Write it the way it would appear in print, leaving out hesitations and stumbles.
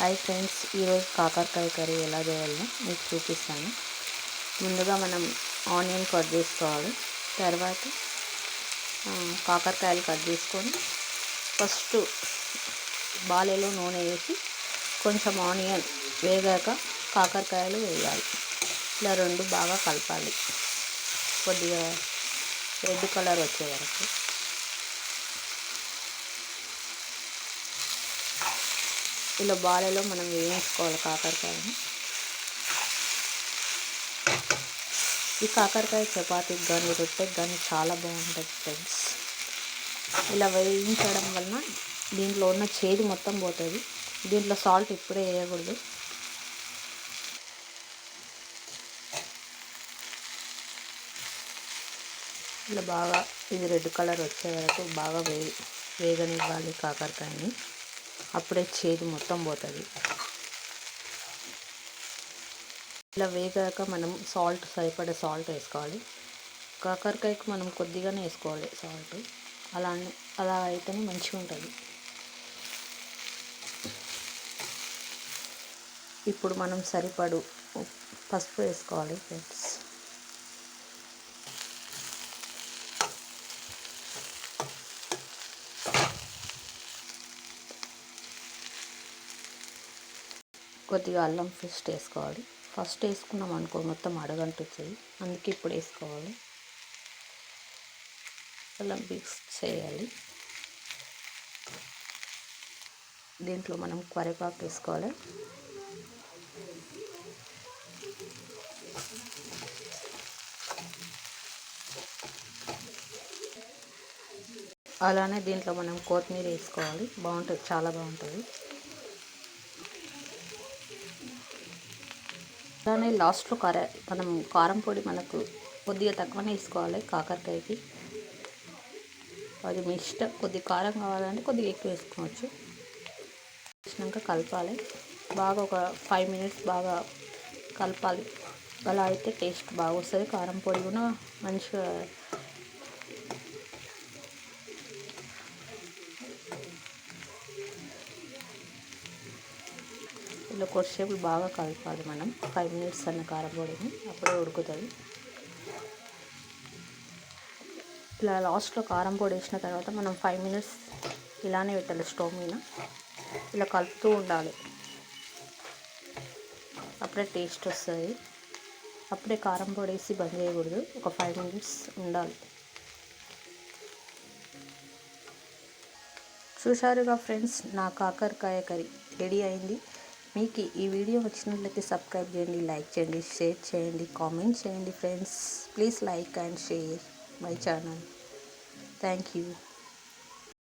Hi friends, ఈరోజు కాకరకాయ curry ఎలా చేయాలో మీకు చూపిస్తాను. ముందుగా మనం ఆనియన్ కట్ చేసుకోవాలి. తర్వాత కాకరకాయలు కట్ చేసుకొని ఫస్ట్ బాలేలో నూనె వేసి కొంచెం ఆనియన్ వేగాక కాకరకాయలు వేయాలి. ఇలా రెండు బాగా కలపాలి, కొద్దిగా రెడ్ కలర్ వచ్చే వరకు. ఇలా బాలలో మనం వేయించుకోవాలి కాకరకాయని. ఈ కాకరకాయ చపాతీకి కానీ రొట్టెకి కానీ చాలా బాగుంటుంది ఫ్రెండ్స్. ఇలా వేయించడం వలన దీంట్లో ఉన్న చేదు మొత్తం పోతుంది. దీంట్లో సాల్ట్ ఇప్పుడే వేయకూడదు. ఇలా బాగా ఇది రెడ్ కలర్ వచ్చే వరకు బాగా వేగనివ్వాలి కాకరకాయని. అప్పుడే చేదు మొత్తం పోతుంది. ఇలా వేగాక మనం సరిపడే సాల్ట్ వేసుకోవాలి. కాకరకాయకు మనం కొద్దిగానే వేసుకోవాలి సాల్ట్. అలా అయితేనే మంచిగా ఉంటుంది. ఇప్పుడు మనం సరిపడు పసుపు వేసుకోవాలి ఫ్రెండ్స్. కొద్దిగా అల్లం పేస్ట్ వేసుకోవాలి. ఫస్ట్ వేసుకున్నాం అనుకో మొత్తం అడగంటుతుంది, అందుకే ఇప్పుడు వేసుకోవాలి. అల్లం మిక్స్ చేయాలి. దీంట్లో మనం కరివేపాకు వేసుకోవాలి. అలానే దీంట్లో మనం కొత్తిమీర వేసుకోవాలి. బాగుంటుంది, చాలా బాగుంటుంది. అలానే లాస్ట్లో మనం కారం పొడి మనకు కొద్దిగా తక్కువనే వేసుకోవాలి కాకరకాయకి. అది మీ ఇష్టం, కొద్దిగా కారం కావాలంటే కొద్దిగా ఎక్కువ వేసుకోవచ్చు. వేసినాక కలపాలి బాగా. ఒక 5 minutes బాగా కలపాలి. అలా అయితే టేస్ట్ బాగా వస్తుంది. కారం పొడి కూడా మంచిగా ఇలా కొద్దిసేపు బాగా కలపాలి మనం. 5 minutes అన్న కారం పొడిని, అప్పుడే ఉడుకుతుంది. ఇలా లాస్ట్లో కారం పొడి వేసిన తర్వాత మనం 5 minutes ఇలానే పెట్టాలి స్టవ్ మీద. ఇలా కలుపుతూ ఉండాలి, అప్పుడే టేస్ట్ వస్తుంది. అప్పుడే కారం పొడి వేసి బంద్ చేయకూడదు. ఒక 5 minutes ఉండాలి. చూశారుగా ఫ్రెండ్స్, నా కాకరకాయ కర్రీ రెడీ అయింది. మీకు ఈ వీడియో నచ్చినట్లయితే సబ్స్క్రైబ్ చేయండి, లైక్ చేయండి, షేర్ చేయండి, కామెంట్ చేయండి friends. Please like and share my channel. Thank you.